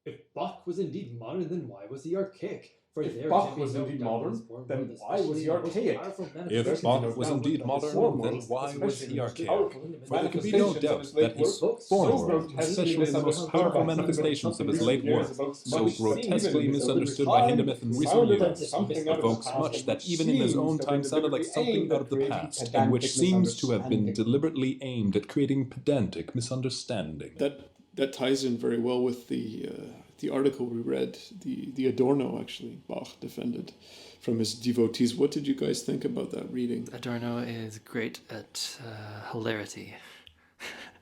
If Bach was indeed modern, then why was he archaic? For If Bach was indeed modern, then why was he archaic? If Bach was indeed modern, then why was he archaic? For there can be no doubt that his form, especially in the most powerful manifestations of his late work, so grotesquely misunderstood by Hindemith in recent years, evokes much that even in his own time sounded like something out of the past, and which seems to have been deliberately aimed at creating pedantic misunderstanding. That ties in very well with the article we read, the Adorno, actually, Bach defended from his devotees. What did you guys think about that reading? Adorno is great at hilarity.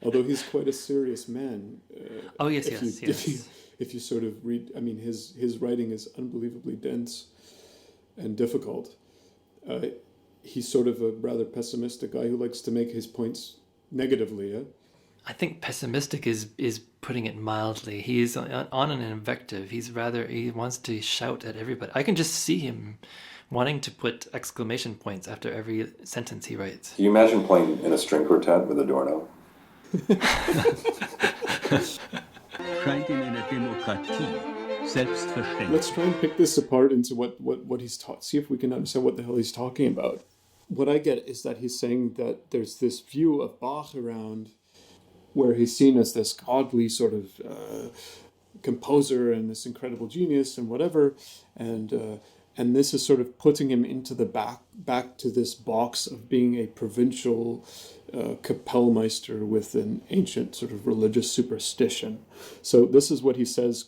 Although he's quite a serious man. Yes. If you sort of read, I mean, his writing is unbelievably dense and difficult. He's sort of a rather pessimistic guy who likes to make his points negatively, eh? I think pessimistic is putting it mildly. He's on an invective. He wants to shout at everybody. I can just see him wanting to put exclamation points after every sentence he writes. Can you imagine playing in a string quartet with Adorno? Let's try and pick this apart into what he's taught. See if we can understand what the hell he's talking about. What I get is that he's saying that there's this view of Bach around where he's seen as this godly sort of composer and this incredible genius and whatever, and this is sort of putting him into the back to this box of being a provincial Kapellmeister with an ancient sort of religious superstition. So this is what he says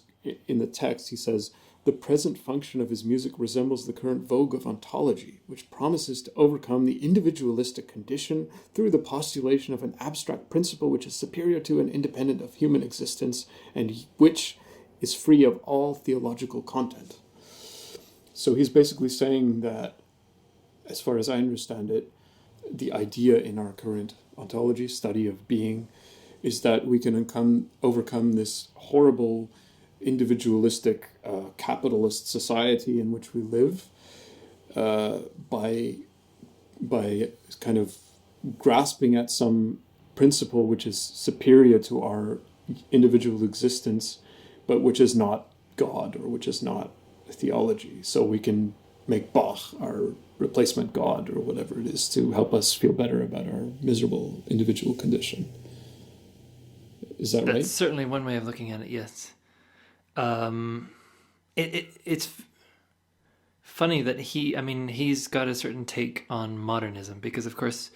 in the text. He says, "The present function of his music resembles the current vogue of ontology, which promises to overcome the individualistic condition through the postulation of an abstract principle which is superior to and independent of human existence, and which is free of all theological content." So he's basically saying that, as far as I understand it, the idea in our current ontology, study of being, is that we can overcome this horrible individualistic capitalist society in which we live by kind of grasping at some principle which is superior to our individual existence, but which is not God or which is not theology. So we can make Bach our replacement God or whatever it is to help us feel better about our miserable individual condition. Is that right? That's certainly one way of looking at it, yes. It's funny that he's got a certain take on modernism because, of course,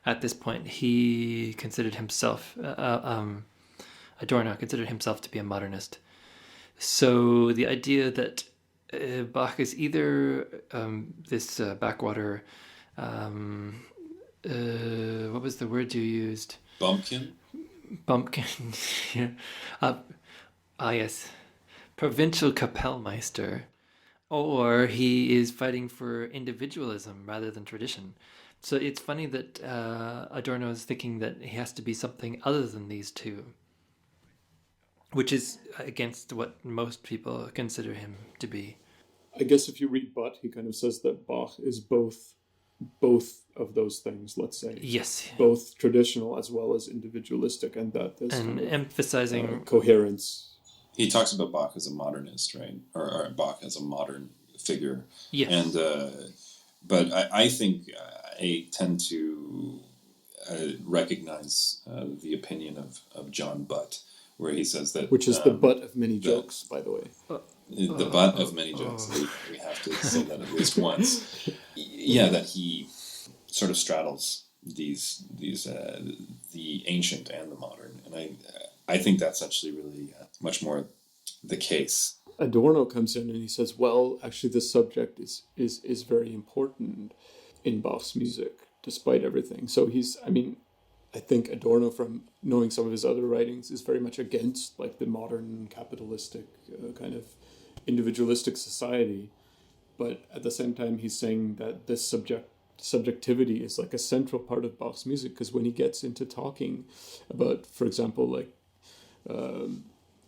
at this point he considered himself, Adorno considered himself to be a modernist. So the idea that Bach is either this backwater, what was the word you used? Bumpkin? Bumpkin, yeah. Yes. Provincial Kapellmeister, or he is fighting for individualism rather than tradition. So it's funny that Adorno is thinking that he has to be something other than these two, which is against what most people consider him to be. I guess if you read Butt, he kind of says that Bach is both of those things, let's say. Yes. Both traditional as well as individualistic, and that there's and kind of, emphasizing coherence. He talks about Bach as a modernist, right? Or Bach as a modern figure. Yes. And but I think I tend to recognize the opinion of John Butt, where he says that... Which is the butt of many jokes, by the way. The butt of many jokes. We have to say that at least once. Yeah, that he sort of straddles these the ancient and the modern. And I think that's actually really much more the case. Adorno comes in and he says, well, actually this subject is very important in Bach's music, despite everything. So I think Adorno, from knowing some of his other writings, is very much against like the modern capitalistic kind of individualistic society. But at the same time, he's saying that this subjectivity is like a central part of Bach's music, because when he gets into talking about, for example, like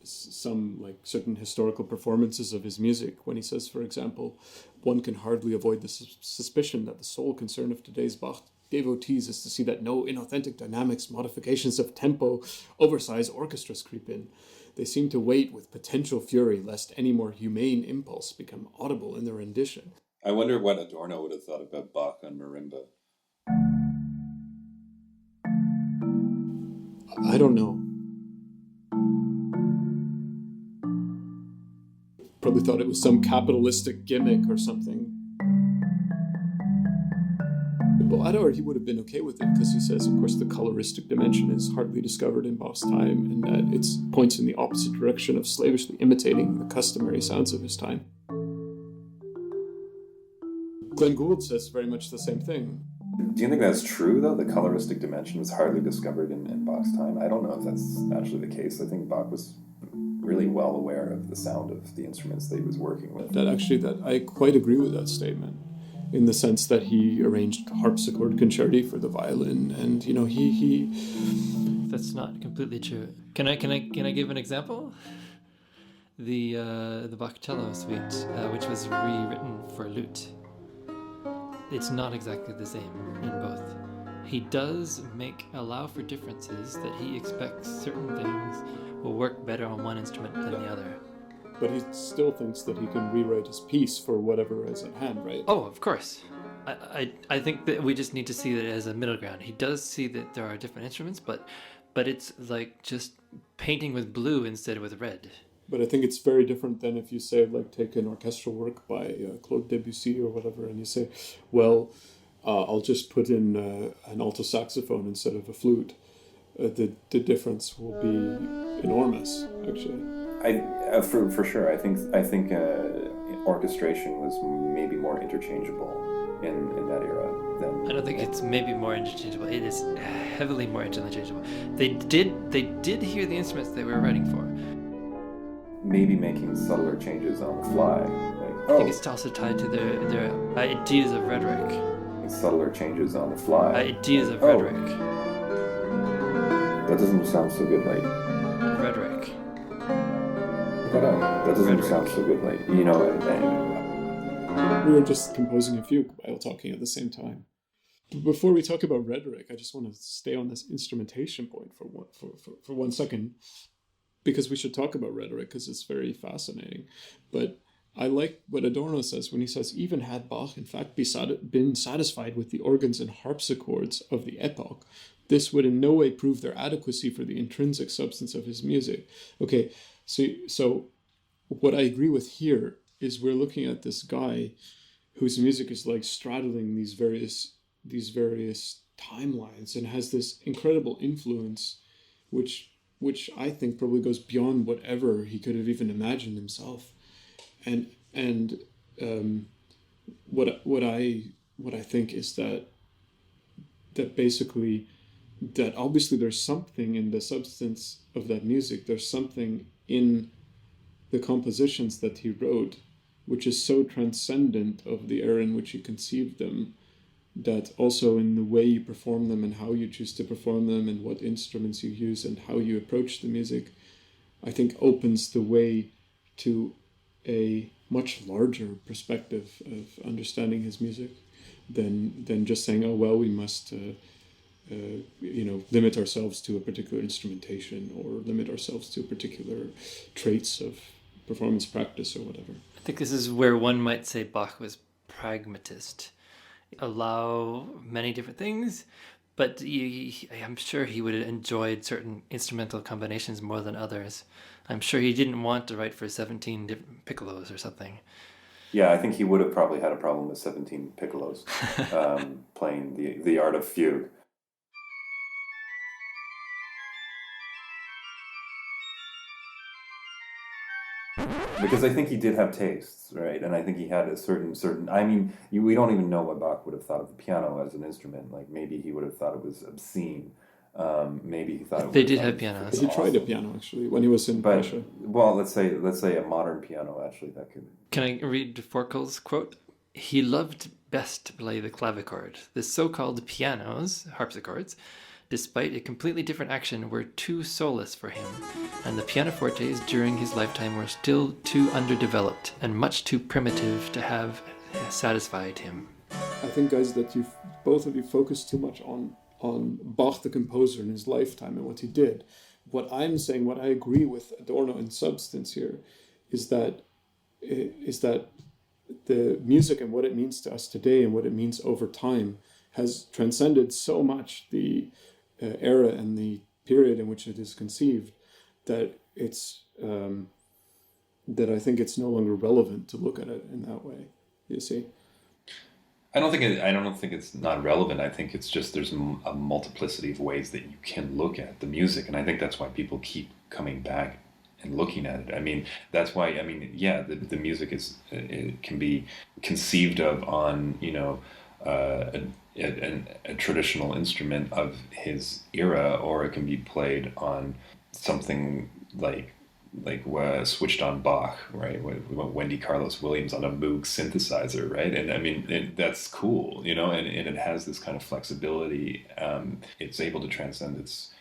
some like certain historical performances of his music, when he says, for example, one can hardly avoid the suspicion that the sole concern of today's Bach devotees is to see that no inauthentic dynamics, modifications of tempo, oversized orchestras creep in. They seem to wait with potential fury lest any more humane impulse become audible in their rendition. I wonder what Adorno would have thought about Bach on marimba. I don't know. Probably thought it was some capitalistic gimmick or something. Well, or he would have been okay with it because he says, of course, the coloristic dimension is hardly discovered in Bach's time and that it points in the opposite direction of slavishly imitating the customary sounds of his time. Glenn Gould says very much the same thing. Do you think that's true, though? The coloristic dimension was hardly discovered in Bach's time? I don't know if that's actually the case. I think Bach was really well aware of the sound of the instruments that he was working with. That I quite agree with that statement, in the sense that he arranged harpsichord concerti for the violin, and he. That's not completely true. Can I give an example? The Bach cello suite, which was rewritten for lute. It's not exactly the same in both. He does allow for differences that he expects certain things will work better on one instrument than the other. But he still thinks that he can rewrite his piece for whatever is at hand, right? Oh, of course. I think that we just need to see that as a middle ground. He does see that there are different instruments, but it's like just painting with blue instead of with red. But I think it's very different than if you say, like, take an orchestral work by Claude Debussy or whatever, and you say, well, I'll just put in an alto saxophone instead of a flute. The difference will be enormous, actually. For sure. I think orchestration was maybe more interchangeable in that era than. I don't think it's maybe more interchangeable. It is heavily more interchangeable. They did hear the instruments they were writing for. Maybe making subtler changes on the fly. I think it's also tied to their ideas of rhetoric. Subtler changes on the fly. Ideas of rhetoric. That doesn't sound so good, like. Rhetoric. That doesn't sound so good, like, We were just composing a fugue while talking at the same time. But before we talk about rhetoric, I just want to stay on this instrumentation point for 1 second, because we should talk about rhetoric because it's very fascinating. But I like what Adorno says when he says, even had Bach in fact been satisfied with the organs and harpsichords of the epoch, this would in no way prove their adequacy for the intrinsic substance of his music. Okay, so what I agree with here is we're looking at this guy whose music is like straddling these various timelines and has this incredible influence, which I think probably goes beyond whatever he could have even imagined himself. And what I think is that basically that obviously there's something in the substance of that music. There's something in the compositions that he wrote, which is so transcendent of the era in which he conceived them, that also in the way you perform them and how you choose to perform them and what instruments you use and how you approach the music, I think opens the way to a much larger perspective of understanding his music than just saying, oh, well, we must limit ourselves to a particular instrumentation or limit ourselves to particular traits of performance practice or whatever. I think this is where one might say Bach was pragmatist. Allow many different things, but I'm sure he would have enjoyed certain instrumental combinations more than others. I'm sure he didn't want to write for 17 different piccolos or something. Yeah, I think he would have probably had a problem with 17 piccolos playing the art of fugue. Because I think he did have tastes, right? And I think he had a certain. I mean, we don't even know what Bach would have thought of the piano as an instrument. Like maybe he would have thought it was obscene. Maybe he thought they did have pianos. He tried a piano actually when he was in Russia. Well, let's say a modern piano actually that could. Can I read Forkel's quote? He loved best to play the clavichord. The so-called pianos, harpsichords, despite a completely different action, were too soulless for him, and the pianofortes during his lifetime were still too underdeveloped and much too primitive to have satisfied him. I think, guys, that you've both of you focus too much on Bach the composer in his lifetime and what he did. What I'm saying, what I agree with Adorno in substance here, is that the music and what it means to us today and what it means over time has transcended so much the era and the period in which it is conceived that it's that I think it's no longer relevant to look at it in that way. You see? I don't think it's not relevant. I think it's just there's a multiplicity of ways that you can look at the music, and I think that's why people keep coming back and looking at it. I mean, that's why. I mean, yeah, the music it can be conceived of on a traditional instrument of his era, or it can be played on something like switched on Bach, right? Wendy Carlos Williams on a Moog synthesizer, right? And I mean, that's cool, and it has this kind of flexibility. It's able to transcend its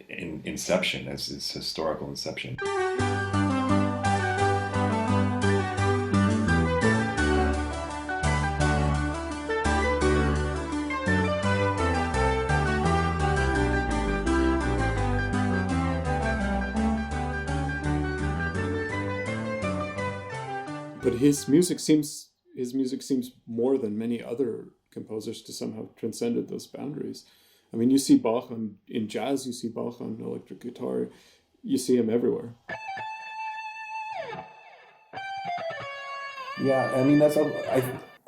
inception, its historical inception. But his music seems more than many other composers to somehow transcended those boundaries. I mean, you see Bach in jazz, you see Bach on electric guitar, you see him everywhere. Yeah, I mean I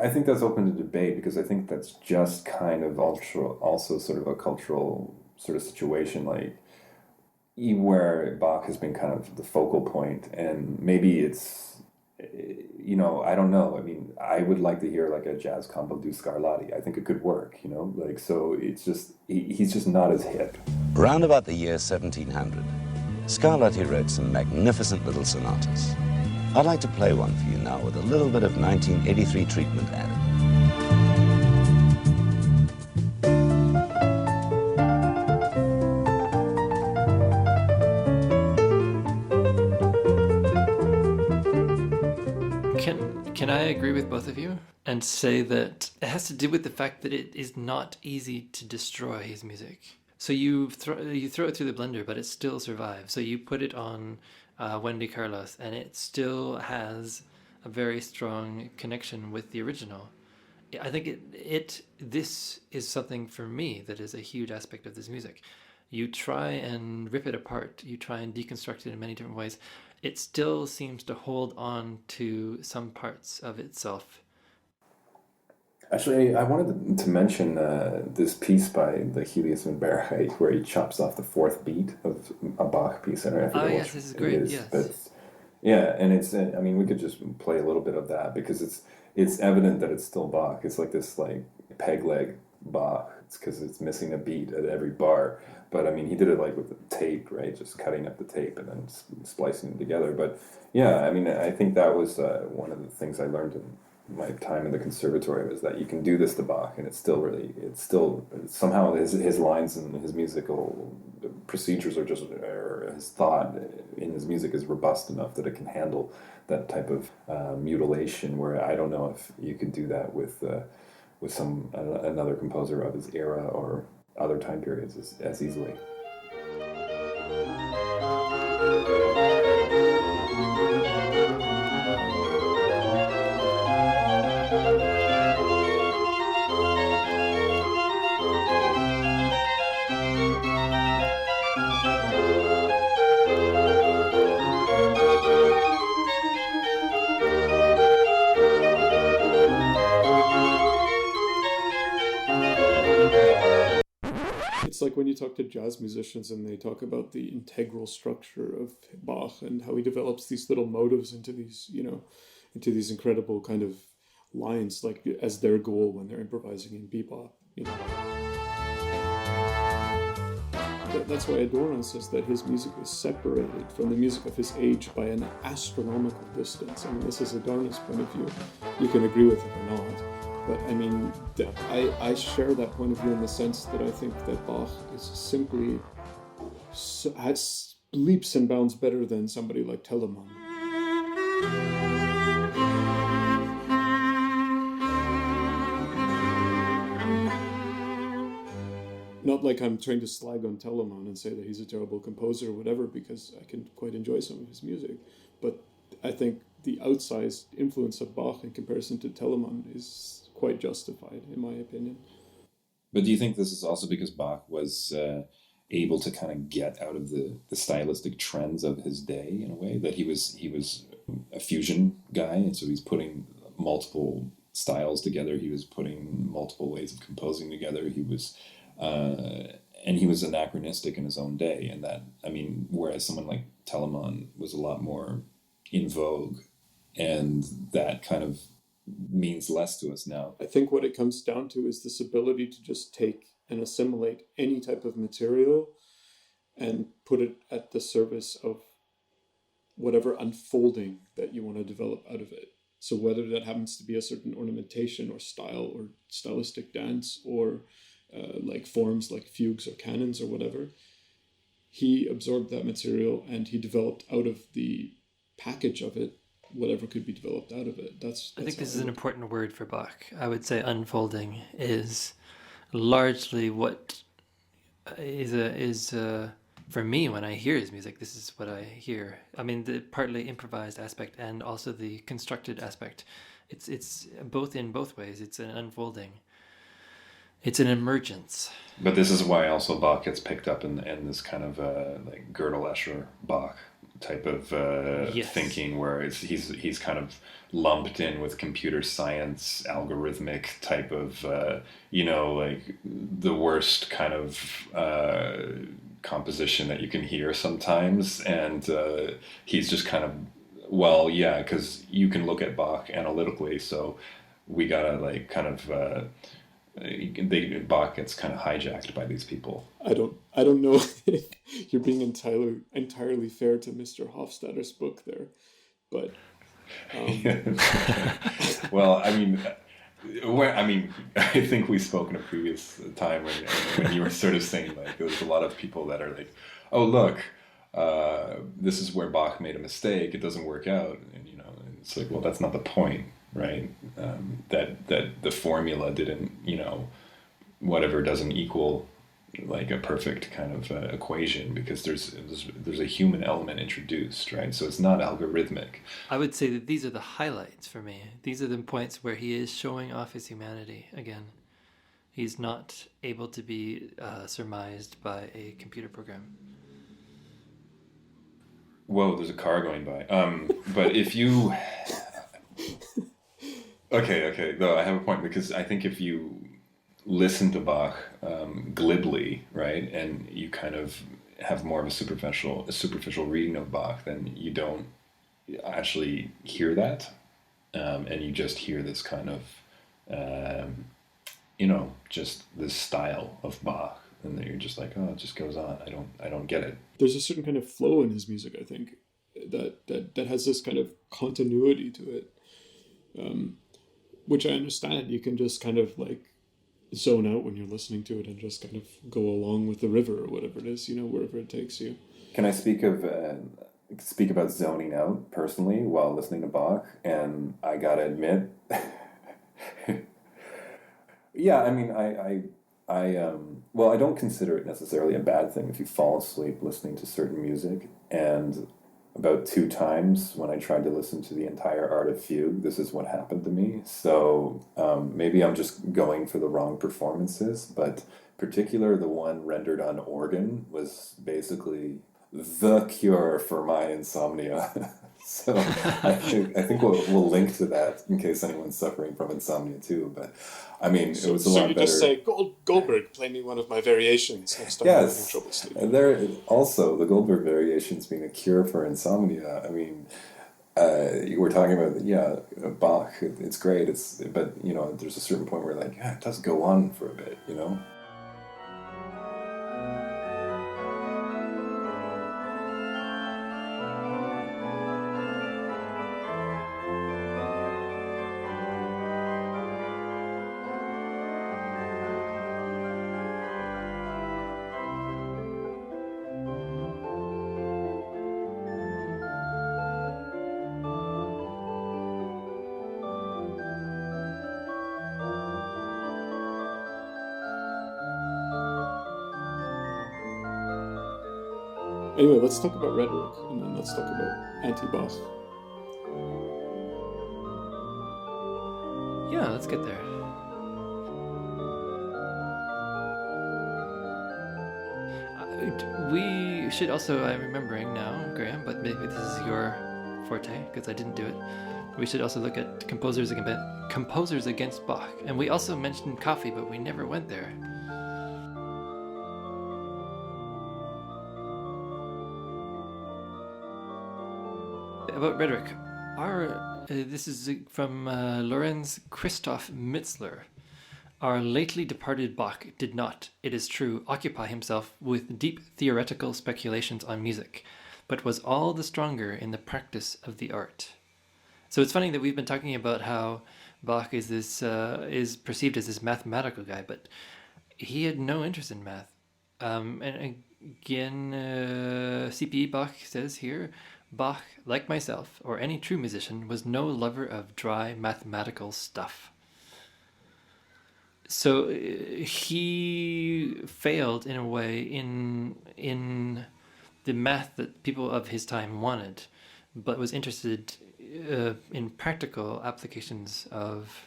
think that's open to debate, because I think that's just kind of also sort of a cultural sort of situation, like where Bach has been kind of the focal point, and maybe it's. I don't know. I mean, I would like to hear like a jazz combo do Scarlatti. I think it could work, so it's just, he's just not as hip. Round about the year 1700, Scarlatti wrote some magnificent little sonatas. I'd like to play one for you now with a little bit of 1983 treatment added. Can I agree with both of you and say that it has to do with the fact that it is not easy to destroy his music. So you throw it through the blender, but it still survives. So you put it on Wendy Carlos, and it still has a very strong connection with the original. I think this is something for me that is a huge aspect of this music. You try and rip it apart, you try and deconstruct it in many different ways. It still seems to hold on to some parts of itself. Actually, I wanted to mention this piece by the Helios and Bergheid, where he chops off the fourth beat of a Bach piece. I don't know if yes, this is great. Yes. But yeah, and it's. I mean, we could just play a little bit of that, because it's evident that it's still Bach. It's like this peg leg Bach. It's because it's missing a beat at every bar. But I mean, he did it with the tape, right? Just cutting up the tape and then splicing them together. But yeah, I mean, I think that was one of the things I learned in my time in the conservatory, was that you can do this to Bach, and it's still somehow his lines and his musical procedures or his thought in his music is robust enough that it can handle that type of mutilation, where I don't know if you could do that with another composer of his era or other time periods as easily. It's like when you talk to jazz musicians and they talk about the integral structure of Bach and how he develops these little motives into these incredible kind of lines, like as their goal when they're improvising in bebop. That's why Adorno says that his music is separated from the music of his age by an astronomical distance. I mean, this is Adorno's point of view. You can agree with it or not. But I mean, I share that point of view in the sense that I think that Bach is simply has leaps and bounds better than somebody like Telemann. Not like I'm trying to slag on Telemann and say that he's a terrible composer or whatever, because I can quite enjoy some of his music. But I think the outsized influence of Bach in comparison to Telemann is quite justified, in my opinion. But do you think this is also because Bach was able to kind of get out of the stylistic trends of his day in a way, that he was a fusion guy, and so he's putting multiple styles together, he was putting multiple ways of composing together, he was and he was anachronistic in his own day, and that, I mean, whereas someone like Telemann was a lot more in vogue, and that kind of means less to us now. I think what it comes down to is this ability to just take and assimilate any type of material and put it at the service of whatever unfolding that you want to develop out of it. So whether that happens to be a certain ornamentation or style or stylistic dance or like forms like fugues or canons or whatever, he absorbed that material and he developed out of the package of it whatever could be developed out of it. That's I think this is an important word for Bach. I would say unfolding is largely what is for me when I hear his music. This is what I hear. I mean, the partly improvised aspect and also the constructed aspect. It's both in both ways. It's an unfolding. It's an emergence. But this is why also Bach gets picked up in this kind of like Gödel Escher Bach type of Yes. thinking, where he's kind of lumped in with computer science, algorithmic type of, like the worst kind of composition that you can hear sometimes. And he's just kind of, well, yeah, because you can look at Bach analytically, so we gotta like kind of... Bach gets kind of hijacked by these people. I don't know if you're being entirely fair to Mr. Hofstadter's book there, but well, I mean, I think we spoke in a previous time when you were sort of saying like there's a lot of people that are like, oh look, this is where Bach made a mistake, it doesn't work out, and it's like, well, that's not the point. Right, that the formula didn't, whatever doesn't equal like a perfect kind of equation, because there's a human element introduced, right? So it's not algorithmic. I would say that these are the highlights for me. These are the points where he is showing off his humanity again. He's not able to be surmised by a computer program. Whoa, there's a car going by. But if you... Okay, though I have a point, because I think if you listen to Bach glibly, right, and you kind of have more of a superficial reading of Bach, then you don't actually hear that, and you just hear this kind of, just this style of Bach, and then you're just like, oh, it just goes on. I don't get it. There's a certain kind of flow in his music, I think, that has this kind of continuity to it. Which I understand you can just kind of like zone out when you're listening to it and just kind of go along with the river or whatever it is, wherever it takes you. Can I speak about zoning out personally while listening to Bach? And I gotta admit, yeah, I mean, I don't consider it necessarily a bad thing if you fall asleep listening to certain music. And about 2 times when I tried to listen to the entire Art of Fugue, this is what happened to me. So maybe I'm just going for the wrong performances, but particular the one rendered on organ was basically the cure for my insomnia. So I think we'll link to that in case anyone's suffering from insomnia too. But I mean, it was a lot better. So you just say, Goldberg, play me one of my variations next time I'm having trouble sleeping. And there also the Goldberg variations being a cure for insomnia. I mean, we're talking about Bach. It's great. But there's a certain point where like, it does go on for a bit, Anyway, let's talk about rhetoric, and then let's talk about anti-Bach. Yeah, let's get there. We should also, I'm remembering now, Graham, but maybe this is your forte, because I didn't do it. We should also look at composers against Bach. And we also mentioned coffee, but we never went there. About rhetoric. This is from Lorenz Christoph Mitzler. Our lately departed Bach did not, it is true, occupy himself with deep theoretical speculations on music, but was all the stronger in the practice of the art. So it's funny that we've been talking about how Bach is perceived as this mathematical guy, but he had no interest in math. And again, CPE Bach says here, Bach, like myself, or any true musician, was no lover of dry mathematical stuff. So he failed in a way in the math that people of his time wanted, but was interested in practical applications of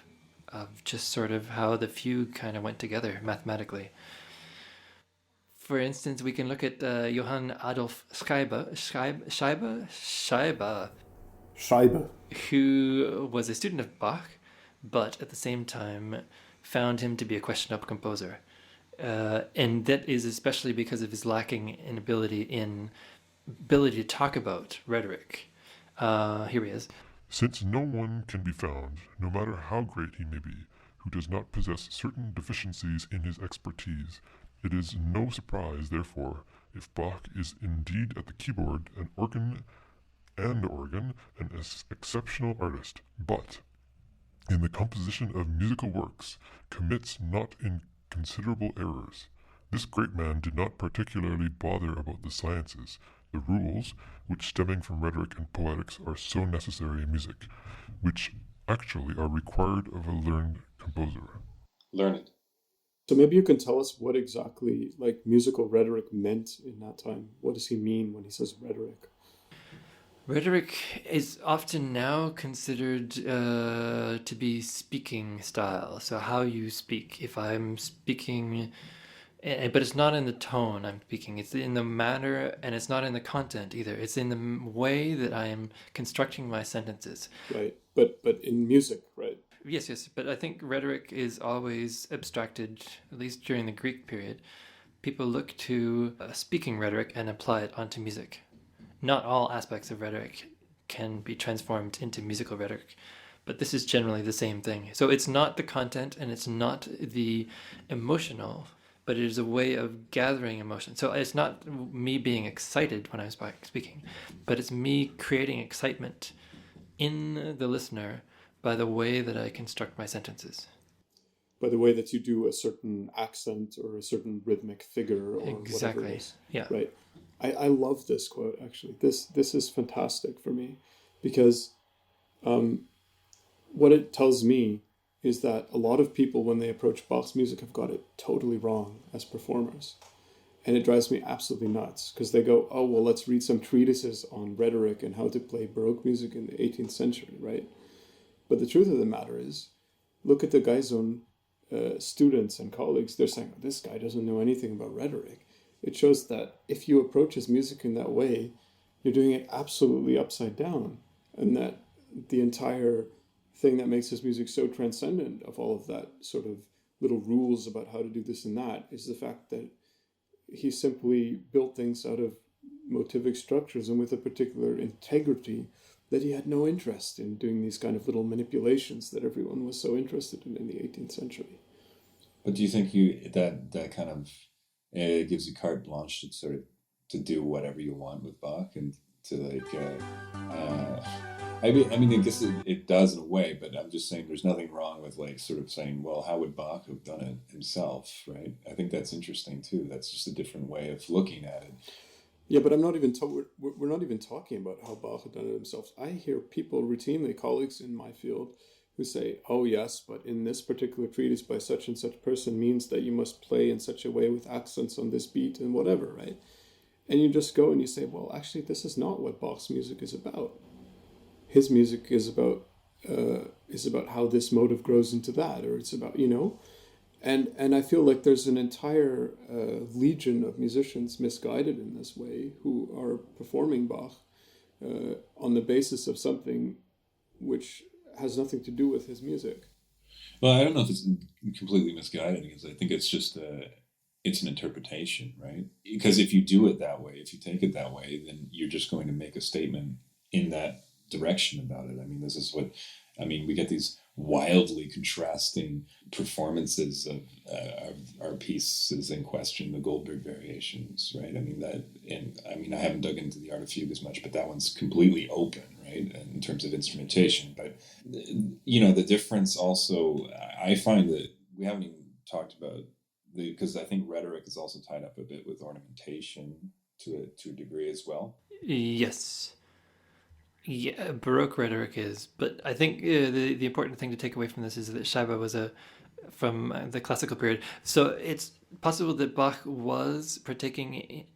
just sort of how the fugue kind of went together mathematically. For instance, we can look at Johann Adolf Scheibe, who was a student of Bach, but at the same time found him to be a questionable composer. And that is especially because of his lacking in ability to talk about rhetoric. Here he is. Since no one can be found, no matter how great he may be, who does not possess certain deficiencies in his expertise, it is no surprise, therefore, if Bach is indeed at the keyboard an organ, an exceptional artist, but in the composition of musical works commits not inconsiderable errors. This great man did not particularly bother about the sciences, the rules, which stemming from rhetoric and poetics are so necessary in music, which actually are required of a learned composer. Learned. So maybe you can tell us what exactly musical rhetoric meant in that time. What does he mean when he says rhetoric? Rhetoric is often now considered to be speaking style. So how you speak. If I'm speaking, but it's not in the tone I'm speaking. It's in the manner, and it's not in the content either. It's in the way that I am constructing my sentences. Right, but in music, right? Yes. But I think rhetoric is always abstracted, at least during the Greek period. People look to speaking rhetoric and apply it onto music. Not all aspects of rhetoric can be transformed into musical rhetoric, but this is generally the same thing. So it's not the content and it's not the emotional, but it is a way of gathering emotion. So it's not me being excited when I'm speaking, but it's me creating excitement in the listener by the way that I construct my sentences. By the way that you do a certain accent or a certain rhythmic figure or exactly. Whatever it is. Yeah. Right. I love this quote, actually. This is fantastic for me because what it tells me is that a lot of people, when they approach Bach's music, have got it totally wrong as performers. And it drives me absolutely nuts because they go, oh, well, let's read some treatises on rhetoric and how to play Baroque music in the 18th century, right? But the truth of the matter is, look at the guy's own students and colleagues. They're saying, oh, this guy doesn't know anything about rhetoric. It shows that if you approach his music in that way, you're doing it absolutely upside down. And that the entire thing that makes his music so transcendent of all of that sort of little rules about how to do this and that is the fact that he simply built things out of motivic structures and with a particular integrity that he had no interest in doing these kind of little manipulations that everyone was so interested in the 18th century. But do you think that kind of gives you carte blanche to sort of to do whatever you want with Bach and to I mean, I guess it does in a way, but I'm just saying there's nothing wrong with sort of saying, well, how would Bach have done it himself, right? I think that's interesting too. That's just a different way of looking at it. Yeah, but I'm not even we're not even talking about how Bach had done it himself. I hear people routinely, colleagues in my field, who say, oh yes, but in this particular treatise by such and such person means that you must play in such a way with accents on this beat and whatever, right? And you just go and you say, well, actually, this is not what Bach's music is about. His music is about how this motive grows into that, or it's about, and I feel like there's an entire legion of musicians misguided in this way who are performing Bach on the basis of something which has nothing to do with his music. Well, I don't know if it's completely misguided, because I think it's just it's an interpretation, right? Because if you do it that way, if you take it that way, then you're just going to make a statement in that direction about it. I mean, we get these wildly contrasting performances of our pieces in question, the Goldberg variations, right? I haven't dug into the Art of Fugue as much, but that one's completely open, right, in terms of instrumentation. But the difference also, I find that we haven't even talked about because I think rhetoric is also tied up a bit with ornamentation to a degree as well. Yes. Yeah, Baroque rhetoric is, but I think the important thing to take away from this is that Scheibe was from the classical period. So it's possible that Bach was partaking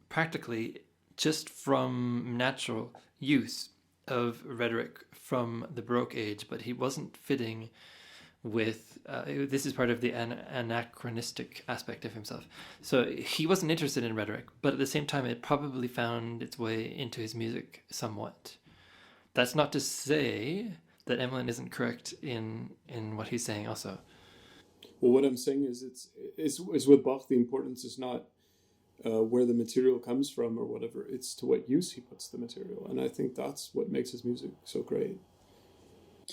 practically just from natural use of rhetoric from the Baroque age, but he wasn't fitting with, this is part of the anachronistic aspect of himself. So he wasn't interested in rhetoric, but at the same time it probably found its way into his music somewhat. That's not to say that Emlyn isn't correct in what he's saying also. Well, what I'm saying is it's with Bach, the importance is not where the material comes from or whatever. It's to what use he puts the material. And I think that's what makes his music so great.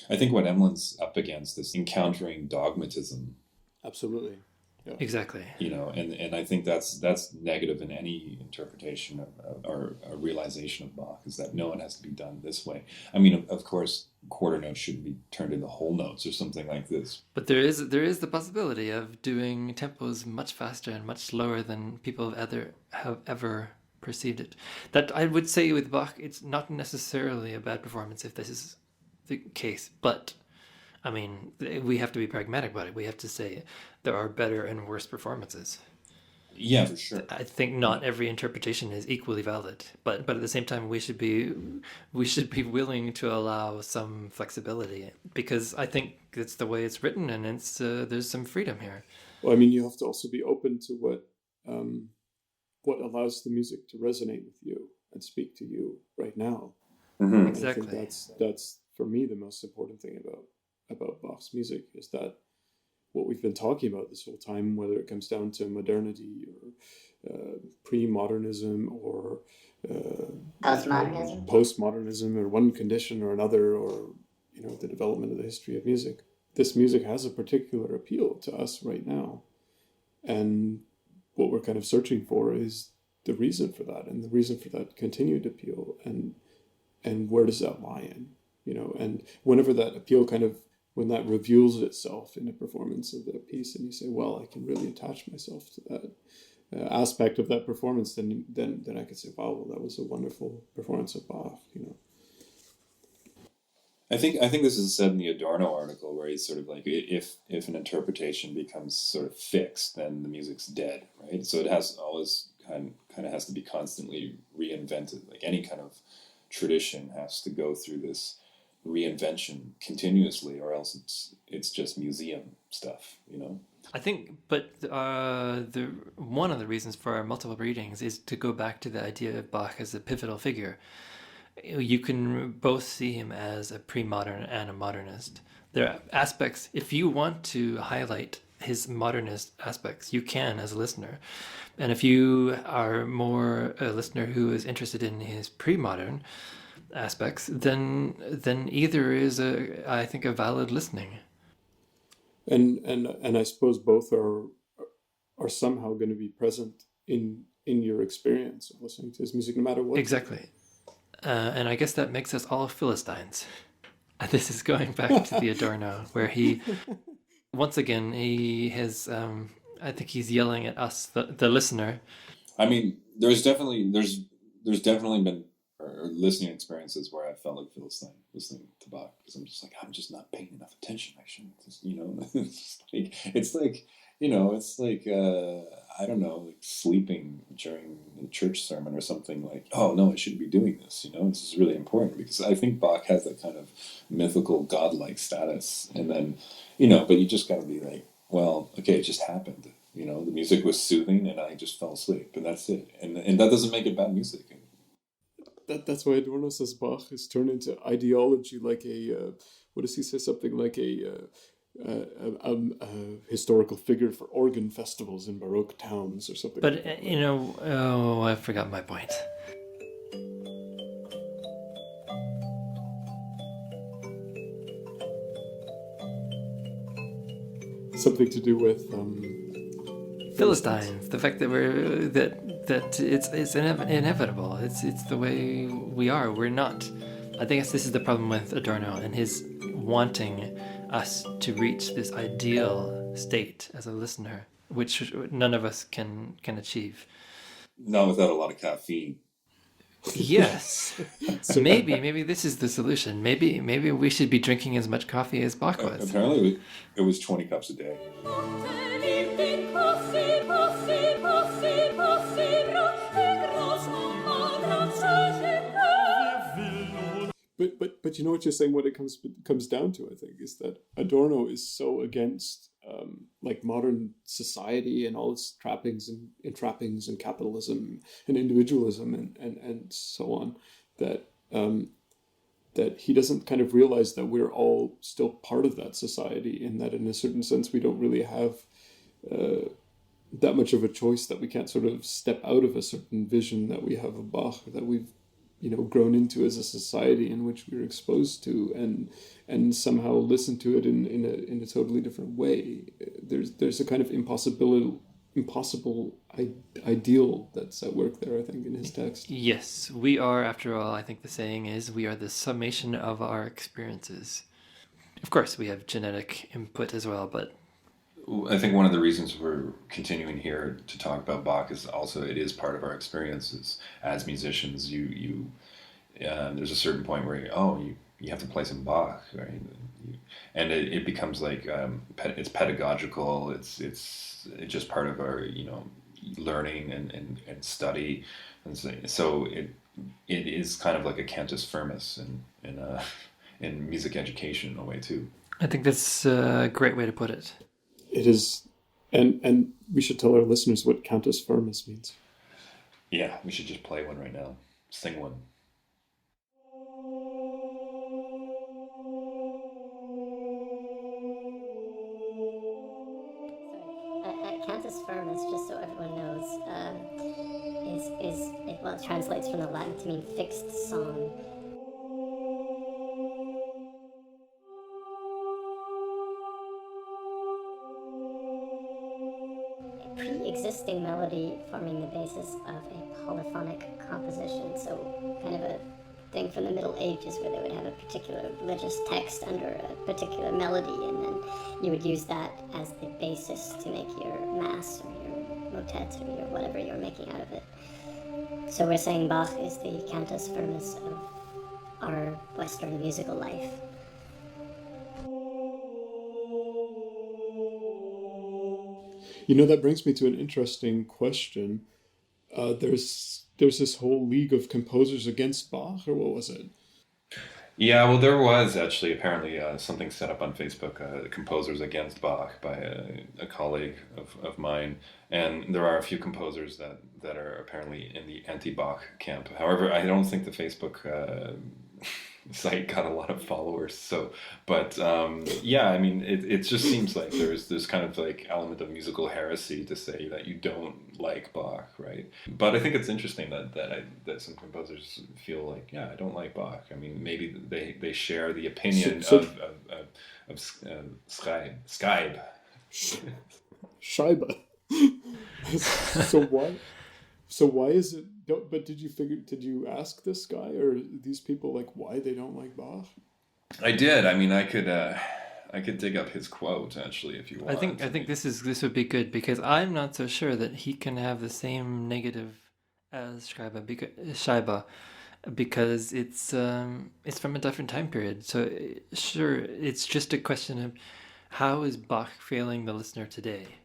I think what Emlyn's up against is encountering dogmatism. Absolutely. Yeah. Exactly. And I think that's negative in any interpretation or a realization of Bach, is that no, it has to be done this way. I mean, of course, quarter notes shouldn't be turned into whole notes or something like this. But there is the possibility of doing tempos much faster and much slower than people have ever perceived it. That I would say with Bach, it's not necessarily a bad performance if this is the case, but I mean, we have to be pragmatic about it. We have to say there are better and worse performances. Yeah, for sure. I think not every interpretation is equally valid, but at the same time, we should be willing to allow some flexibility, because I think it's the way it's written, and it's there's some freedom here. Well, I mean, you have to also be open to what allows the music to resonate with you and speak to you right now. Mm-hmm. Exactly. I think that's for me the most important thing about Bach's music, is that what we've been talking about this whole time, whether it comes down to modernity or pre-modernism or postmodernism or one condition or another, or the development of the history of music, this music has a particular appeal to us right now, and what we're kind of searching for is the reason for that, and the reason for that continued appeal, and where does that lie in, and whenever that appeal when that reveals itself in a performance of the piece, and you say, well, I can really attach myself to that aspect of that performance, then I could say, wow, well, that was a wonderful performance of Bach, I think this is said in the Adorno article, where he's sort of like, if an interpretation becomes sort of fixed, then the music's dead, right? So it has always kind of has to be constantly reinvented. Like any kind of tradition has to go through this reinvention continuously, or else it's just museum stuff, I think, but the one of the reasons for our multiple readings is to go back to the idea of Bach as a pivotal figure. You can both see him as a pre-modern and a modernist. There are aspects, if you want to highlight his modernist aspects, you can as a listener. And if you are more a listener who is interested in his pre-modern aspects, then either is I think a valid listening. And I suppose both are somehow going to be present in your experience of listening to his music, no matter what. Exactly. And I guess that makes us all Philistines. This is going back to the Adorno, where he, once again, he has, I think he's yelling at us, the listener. I mean, there's definitely been listening experiences where I felt like Philistine listening to Bach, because I'm just not paying enough attention. I shouldn't, I don't know, like sleeping during a church sermon or something, like, oh no, I shouldn't be doing this, this is really important, because I think Bach has that kind of mythical, godlike status. And then, but you just got to be like, well, okay, it just happened. The music was soothing and I just fell asleep, and that's it. And that doesn't make it bad music. That's why Adorno says Bach is turned into ideology, like what does he say? Something like a historical figure for organ festivals in Baroque towns or something. But, like that. I forgot my point. Something to do with Philistines. The fact that it's inevitable. It's the way we are. We're not. I think this is the problem with Adorno and his wanting us to reach this ideal state as a listener, which none of us can achieve. Not without a lot of caffeine. Yes. So maybe this is the solution. Maybe we should be drinking as much coffee as Bach was. Apparently it was 20 cups a day. But you know what you're saying, what it comes down to, I think, is that Adorno is so against like modern society and all its trappings and capitalism and individualism and so on, that that he doesn't kind of realize that we're all still part of that society, and that in a certain sense we don't really have that much of a choice, that we can't sort of step out of a certain vision that we have of Bach, that we've grown into as a society in which we're exposed to, and somehow listen to it in a totally different way. There's a kind of impossible ideal that's at work there, I think, in his text. Yes, we are, after all, I think the saying is, we are the summation of our experiences. Of course, we have genetic input as well, but I think one of the reasons we're continuing here to talk about Bach is also it is part of our experiences as musicians. There's a certain point where you have to play some Bach, right? And it becomes like it's pedagogical. It's just part of our learning and study, and so it is kind of like a cantus firmus in music education in a way too. I think that's a great way to put it. It is, and we should tell our listeners what cantus firmus means. Yeah, we should just play one right now. Sing one. Cantus firmus, just so everyone knows, it translates from the Latin to mean fixed song. Pre-existing melody forming the basis of a polyphonic composition, so kind of a thing from the Middle Ages where they would have a particular religious text under a particular melody, and then you would use that as the basis to make your mass or your motets or your whatever you're making out of it. So we're saying Bach is the cantus firmus of our Western musical life. That brings me to an interesting question. There's this whole league of composers against Bach, or what was it? Yeah, well, there was actually apparently something set up on Facebook, Composers Against Bach, by a colleague of mine. And there are a few composers that are apparently in the anti-Bach camp. However, I don't think the Facebook site got a lot of followers. So, but yeah, I mean, it just seems like there's this kind of like element of musical heresy to say that you don't like Bach, right? But I think it's interesting that some composers feel like, yeah, I don't like Bach. I mean, maybe they share the opinion of Skybe. Scheibe. So why is it? But did you ask this guy or these people like why they don't like Bach? I did. I mean, I could dig up his quote actually if you want. I think this would be good, because I'm not so sure that he can have the same negative as Scheibe, because it's from a different time period. So sure, it's just a question of how is Bach failing the listener today,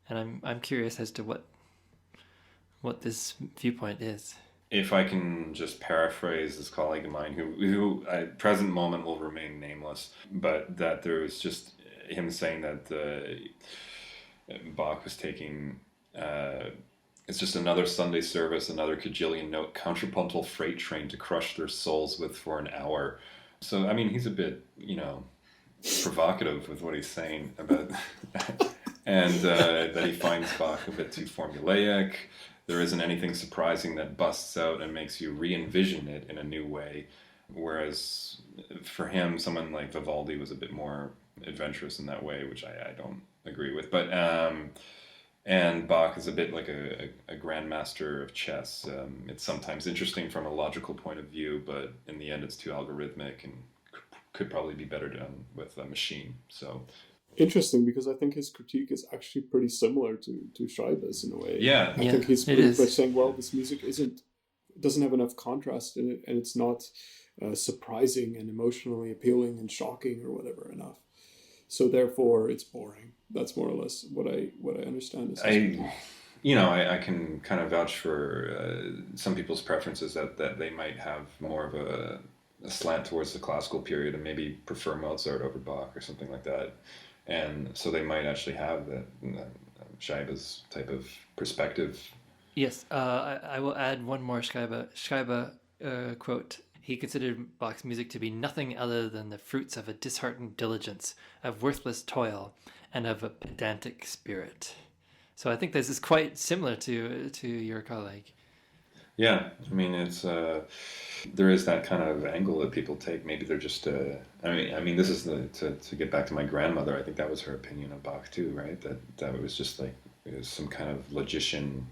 and I'm curious as to what this viewpoint is. If I can just paraphrase this colleague of mine, who at present moment will remain nameless, but that there was just him saying that Bach was taking, it's just another Sunday service, another cajillion note contrapuntal freight train to crush their souls with for an hour. So, I mean, he's a bit, provocative with what he's saying about, and that he finds Bach a bit too formulaic. There isn't anything surprising that busts out and makes you re-envision it in a new way. Whereas for him, someone like Vivaldi was a bit more adventurous in that way, which I don't agree with. But and Bach is a bit like a grandmaster of chess. It's sometimes interesting from a logical point of view, but in the end it's too algorithmic and could probably be better done with a machine. So... Interesting, because I think his critique is actually pretty similar to Scheibe's in a way. Yeah, I think he's pretty much saying, well, this music doesn't have enough contrast in it, and it's not surprising and emotionally appealing and shocking or whatever enough. So therefore, it's boring. That's more or less what I understand. I can kind of vouch for some people's preferences that they might have more of a slant towards the classical period and maybe prefer Mozart over Bach or something like that. And so they might actually have that Scheibe's type of perspective. Yes, I will add one more Scheibe quote. He considered Bach's music to be nothing other than the fruits of a disheartened diligence, of worthless toil, and of a pedantic spirit. So I think this is quite similar to your colleague. Yeah, I mean, it's there is that kind of angle that people take. Maybe they're just. I mean, this is to get back to my grandmother. I think that was her opinion of Bach too, right? That it was just like it was some kind of logician,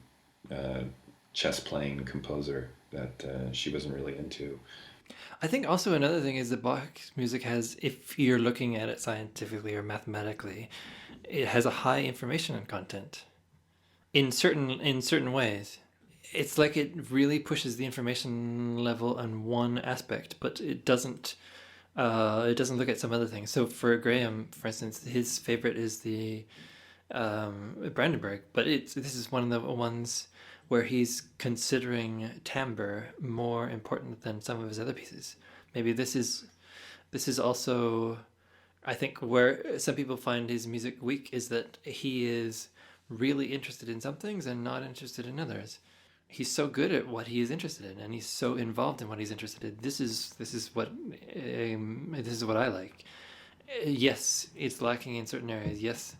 chess playing composer that she wasn't really into. I think also another thing is that Bach's music has, if you're looking at it scientifically or mathematically, it has a high information content. In certain ways. It's like it really pushes the information level on one aspect, but it doesn't look at some other things. So for Graham, for instance, his favorite is the Brandenburg, but this is one of the ones where he's considering timbre more important than some of his other pieces. Maybe this is also, I think, where some people find his music weak is that he is really interested in some things and not interested in others. He's so good at what he is interested in, and he's so involved in what he's interested in. This is what I like. Yes, it's lacking in certain areas. Yes,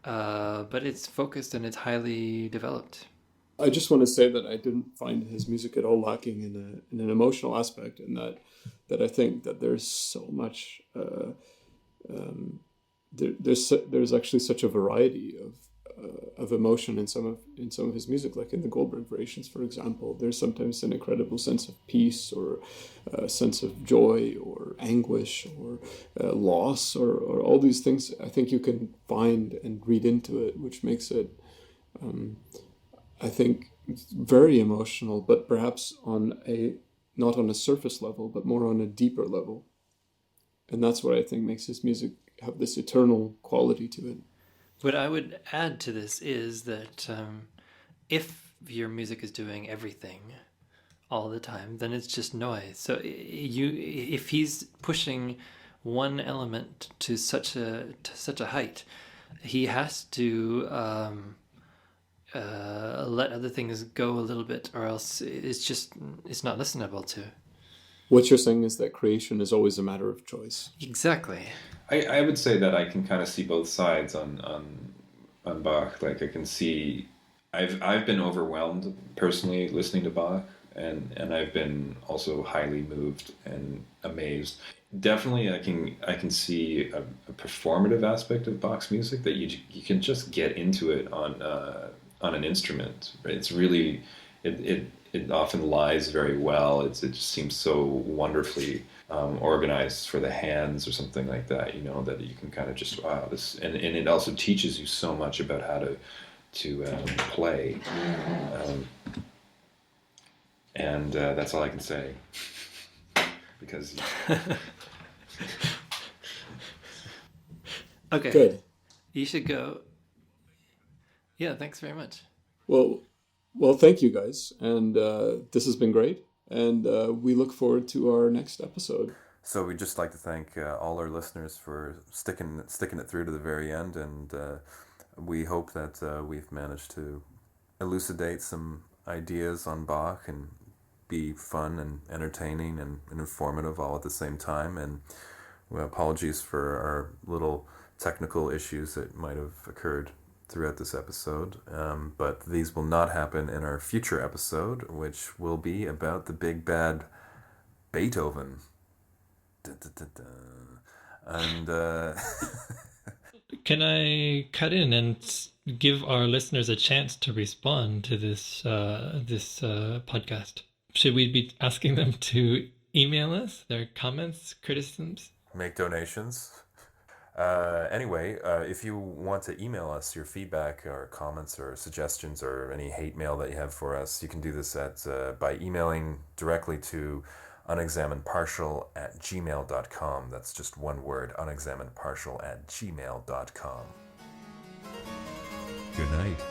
but it's focused and it's highly developed. I just want to say that I didn't find his music at all lacking in an emotional aspect, and that I think that there's so much. There's actually such a variety of emotion in some of his music, like in the Goldberg variations, for example. There's sometimes an incredible sense of peace, or a sense of joy, or anguish, or loss, or all these things. I think you can find and read into it, which makes it, I think, very emotional, but perhaps not on a surface level, but more on a deeper level. And that's what I think makes his music have this eternal quality to it. What I would add to this is that if your music is doing everything all the time, then it's just noise. So if he's pushing one element to such a height, he has to let other things go a little bit, or else it's not listenable to. What you're saying is that creation is always a matter of choice. Exactly. I would say that I can kind of see both sides on Bach. Like I can see, I've been overwhelmed personally listening to Bach, and I've been also highly moved and amazed. Definitely, I can see a performative aspect of Bach's music that you can just get into it on an instrument. Right? It's really it often lies very well. It just seems so wonderfully organized for the hands or something like that, that you can kind of just, wow, this, and it also teaches you so much about how to play. And that's all I can say. Because... Okay. Good. You should go. Yeah, thanks very much. Well, Well, thank you guys, and this has been great, and we look forward to our next episode. So we'd just like to thank all our listeners for sticking it through to the very end, and we hope that we've managed to elucidate some ideas on Bach and be fun and entertaining and informative all at the same time. And apologies for our little technical issues that might have occurred throughout this episode, but these will not happen in our future episode, which will be about the big bad Beethoven. And can I cut in and give our listeners a chance to respond to this podcast? Should we be asking them to email us their comments, criticisms, make donations? Anyway, if you want to email us your feedback or comments or suggestions or any hate mail that you have for us, you can do this by emailing directly to unexaminedpartial@gmail.com. That's just one word, unexaminedpartial@gmail.com. Good night.